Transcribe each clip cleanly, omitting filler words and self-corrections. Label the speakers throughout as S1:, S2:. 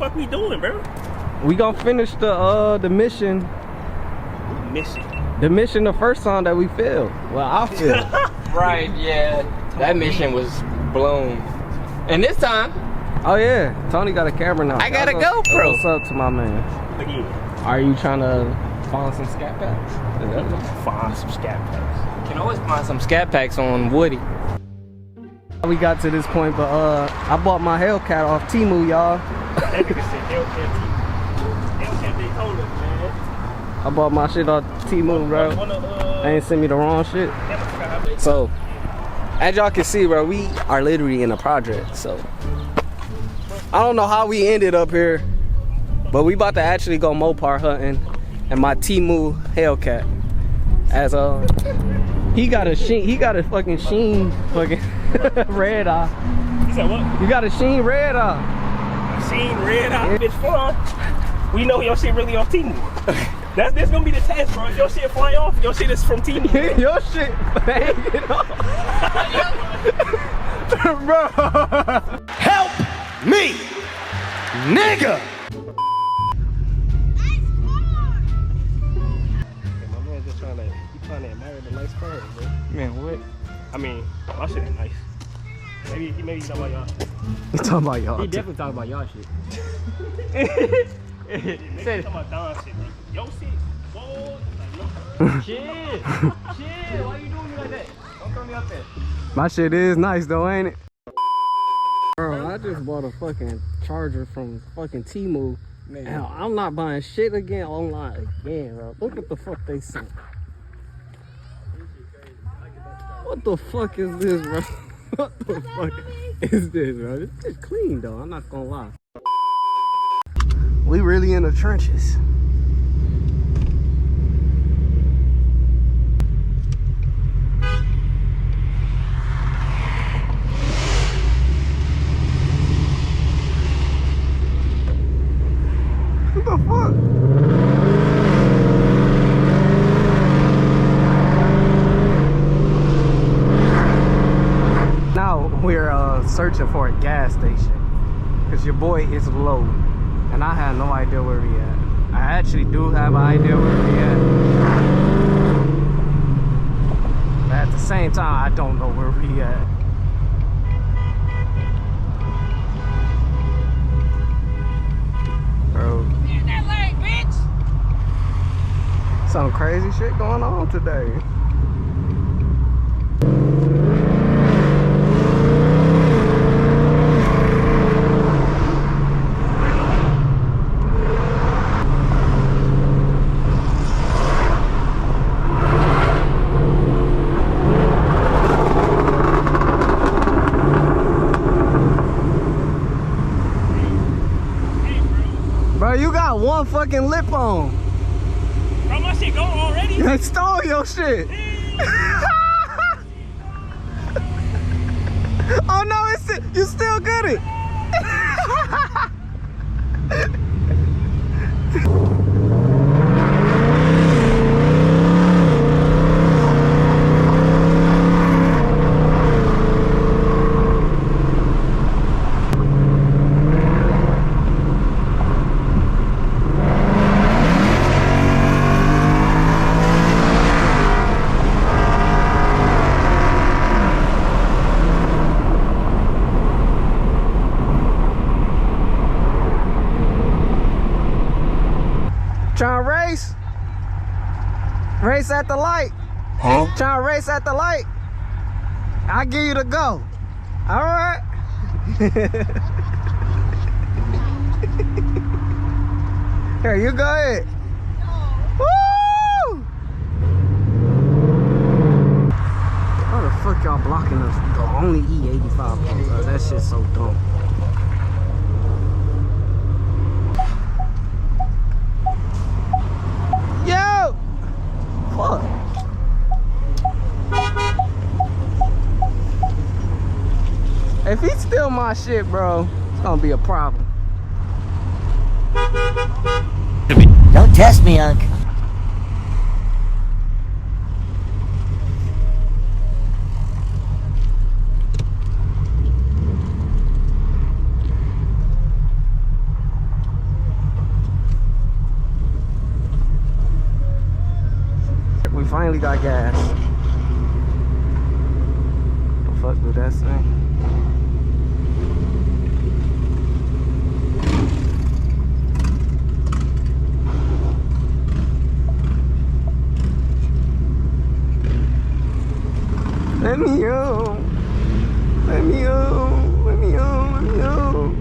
S1: fuck we doing, bro?
S2: We gonna finish the mission. The mission the first time that we failed. Well, I failed.
S3: Right, yeah. That mission was blown. And this time,
S2: oh yeah, Tony got a camera now.
S3: I got a GoPro.
S2: What's up to my man?
S1: Again.
S2: Are you trying to find some Scat Packs?
S1: Find some Scat Packs.
S3: you can always find some Scat Packs on Woody.
S2: We got to this point, but I bought my Hellcat off Temu, y'all.
S1: That nigga said Hellcat Temu. Hellcat Daytona, man.
S2: I bought my shit off Temu, bro. They ain't send me the wrong shit. So, as y'all can see, bro, we are literally in a project. So, I don't know how we ended up here, but we about to actually go mopar hunting in my Temu Hellcat. As he got a fucking sheen fucking red eye.
S1: You said what?
S2: You got a sheen red eye.
S1: Sheen red eye. Bitch fun. We know your shit really off Temu. That's gonna be the test, bro. If your shit fly off, your shit is from Temu.
S2: Your shit hanging off. Bro.
S4: Help me, nigga!
S1: My man just trying to admire the nice car, bro.
S3: Man, what?
S1: I mean, my shit ain't nice. Maybe he talking about y'all.
S2: He talking about y'all.
S3: He definitely talking about y'all shit.
S1: Maybe he talking about Don shit. Like, yo shit, whoa. Like, no.
S3: Shit! Why you doing me like that? Don't throw me up there.
S2: My shit is nice though, ain't it? Bro, I just bought a fucking charger from fucking Temu. Man. And I'm not buying shit again online again, bro. Look at the fuck they sent. What the fuck is this, bro? What the fuck is this, bro? This is clean though, I'm not gonna lie. We really in the trenches. What the fuck? Now we're searching for a gas station because your boy is low and I have no idea where we at. I actually do have an idea where we at, but at the same time I don't know where we at. Bro,
S5: that leg, bitch!
S2: some crazy shit going on today. Bro, you got one fucking lip on.
S1: Bro, my shit gone already?
S2: They stole your shit. Oh no, you still got it. Trying to race? Race at the light?
S4: Huh?
S2: Trying to race at the light? I'll give you the go. All right. Here, you go ahead. Woo! Why the fuck y'all blocking us? The only E85 bro. That shit's so dumb. Yo! Fuck. If he steal my shit, bro, it's gonna be a problem.
S6: Don't test me, Unc.
S2: finally got gas. What the fuck do that say? Let me on. Let me on. Let me on. Let me on.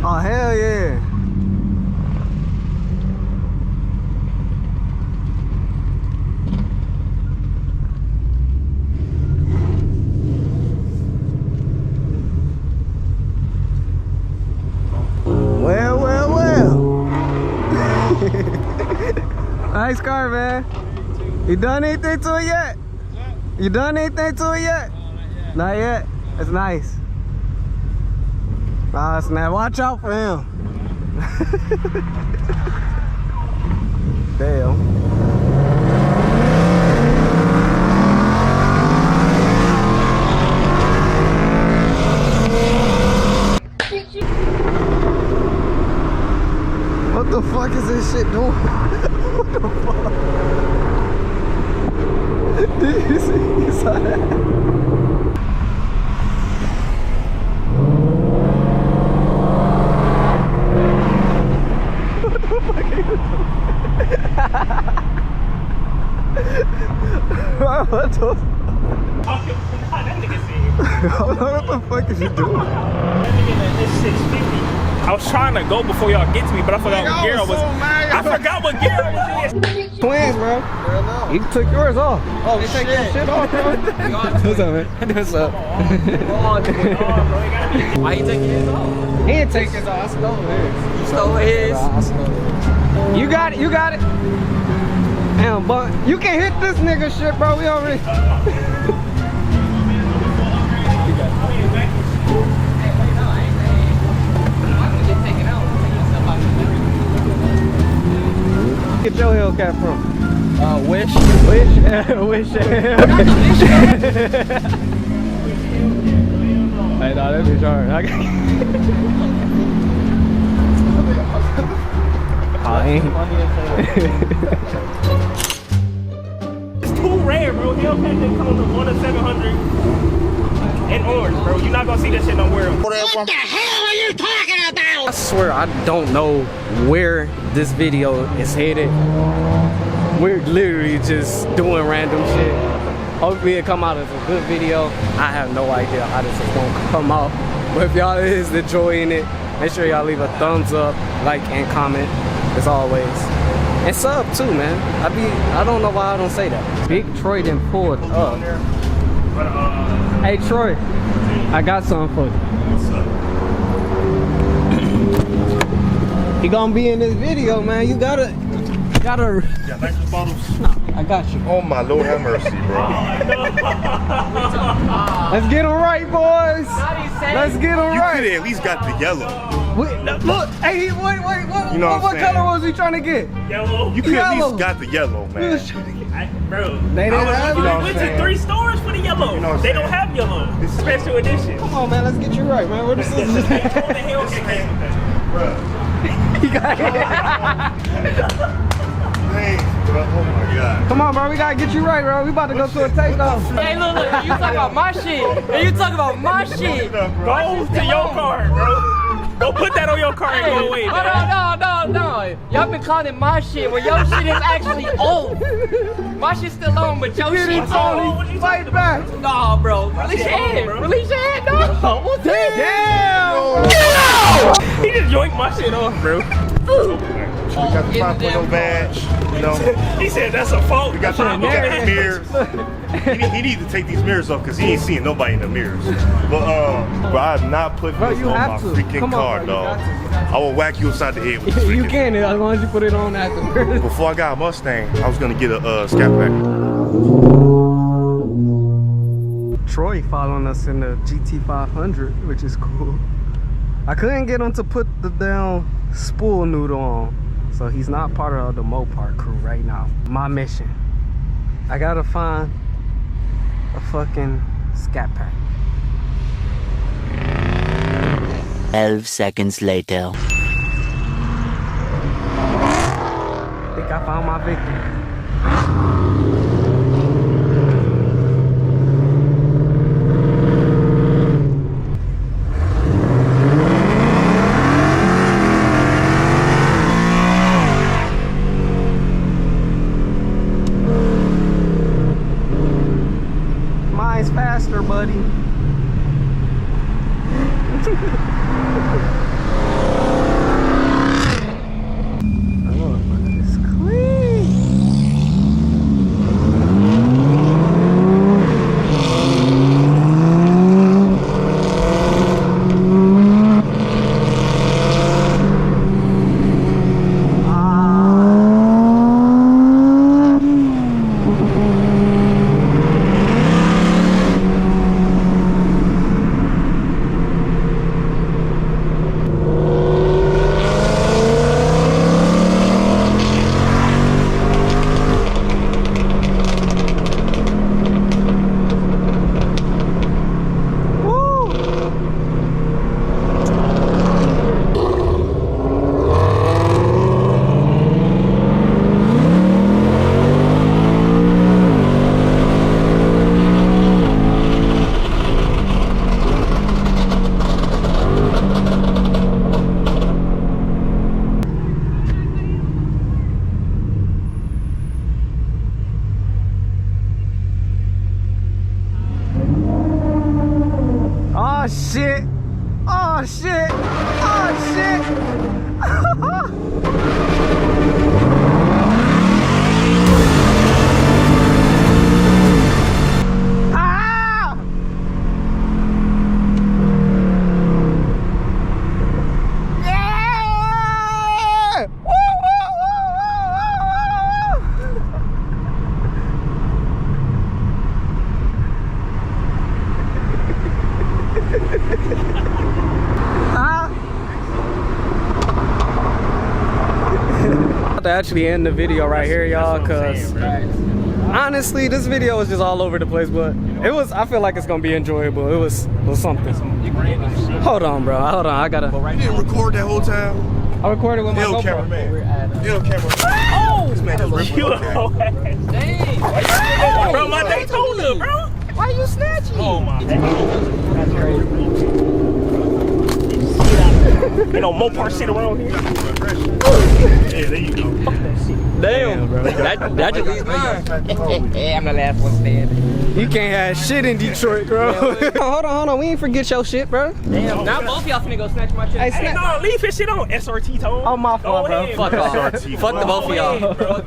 S2: Oh, hell yeah. Well, well, well. Nice car, man. You done anything to it yet? You done anything to it yet? Not yet. It's nice. Ah, snap. Watch out for him. Damn. What the fuck is this shit doing? What the fuck? Did you see? You saw that? What the fuck are you doing? What the fuck? What the fuck is you doing?
S1: That nigga, this 650. I was trying to go before y'all get to me, but I forgot what gear I was. I forgot what gear I was in.
S2: Twins, bro. You took yours off. Oh, you take your shit off, bro. What's up, man? What's up?
S3: Why you taking his off?
S2: He didn't take his off. I stole his.
S3: You stole his?
S2: I stole it. You got it. You got it. Damn, but you can't hit this nigga shit, bro. We already. Get your Hellcat from?
S3: Wish.
S2: Wish. Wish. Hey, nah, that bitch hard.
S1: It's too rare, bro. Hellcat didn't come to 1 of 700 and orange, bro. You're not gonna see that shit nowhere else.
S6: What the hell are you talking about?
S2: I swear I don't know where this video is headed. We're literally just doing random shit. Hopefully it come out as a good video. I have no idea how this is gonna come out. But if y'all is enjoying it, make sure y'all leave a thumbs up, like, and comment as always. And sub too, man. I don't know why I don't say that. Big Troy done pulled up. Hey Troy, I got something for you. He gonna be in this video, man. You gotta.
S4: Got nitrous bottles?
S2: No, I got you.
S4: Oh my Lord, have mercy, bro.
S2: Let's get them right, boys. Let's get them
S4: You
S2: right.
S4: could have at least got the yellow.
S2: Wait, look, hey, wait,
S4: You know
S2: what color was he trying to get?
S1: Yellow.
S4: You could have at
S2: Yellow.
S4: least got the yellow, man.
S1: Bro,
S2: They didn't have
S1: we
S2: it.
S1: went to 3 stores for the yellow.
S4: You know what I'm
S1: They
S4: saying?
S1: don't have yellow. It's special edition.
S2: Come on, man, let's get you right, man. Where the scissors
S1: They
S2: at?
S1: told the Hellcat.
S4: Bro.
S2: You got it.
S4: Thanks, bro. Oh my God.
S2: Come on, bro, we gotta get you right, bro. We about to go to a takeoff.
S3: Hey, look, you talking about my shit. Hey, you talking about my shit.
S1: Go to your car, bro. Go put that on your car and go away, man.
S3: No. Y'all been calling my shit when your shit is actually old. My shit's still on, but your shit's old.
S1: What you
S2: Fight
S1: talking
S2: back.
S3: Nah, bro. Release your hand.
S1: bro.
S3: Release your hand, no. What's that?
S2: Damn.
S1: He just yoinked my shit off, bro.
S4: We got the 5.0 badge. You know,
S1: He said that's a fault.
S4: we got the mirrors. He need to take these mirrors off because he ain't seeing nobody in the mirrors. But I'm not putting
S2: Bro,
S4: this
S2: you
S4: on
S2: have
S4: my
S2: to.
S4: freaking
S2: Come on,
S4: car,
S2: bro, you
S4: dog.
S2: got to.
S4: I will whack you upside the head with this freaking.
S2: You can, as long as you put it on afterwards.
S4: Before I got a Mustang, I was gonna get a Scat Pack.
S2: Troy following us in the GT500, which is cool. I couldn't get him to put the damn spool noodle on, so he's not part of the Mopar crew right now. My mission, I gotta find a fucking Scat Pack.
S6: 12 seconds later.
S2: I think I found my victim. Mine's faster, buddy. Oh shit! Oh shit! Oh shit! Ah! Yeah! Woo, woo, woo, woo, woo, to actually end the video right here, y'all, because honestly this video was just all over the place, but it was, I feel like it's gonna be enjoyable. It was something. Hold on, bro, hold on, I gotta.
S4: You didn't record that whole time?
S2: I recorded with my
S4: Yo,
S2: GoPro.
S4: cameraman. Yo, cameraman.
S2: Oh!
S4: This man just ripped
S1: You
S4: the camera.
S3: Dang.
S1: bro, my Daytona, bro.
S3: Why you snatching?
S1: Oh my. That's crazy. You know, mopar shit around here.
S4: Yeah, there you go.
S3: Damn, bro. That just leaves mine. I'm the last one standing.
S2: You can't have shit in Detroit, bro. Hold on, we ain't forget your shit, bro.
S3: Damn. Now both of y'all finna go snatch my shit.
S2: Hey,
S1: Hey, no, leave his shit on. SRT tone.
S2: Oh, my fault,
S1: Go
S2: bro.
S1: ahead,
S3: Fuck
S1: bro.
S3: off. Fuck the both of y'all.
S1: Bro.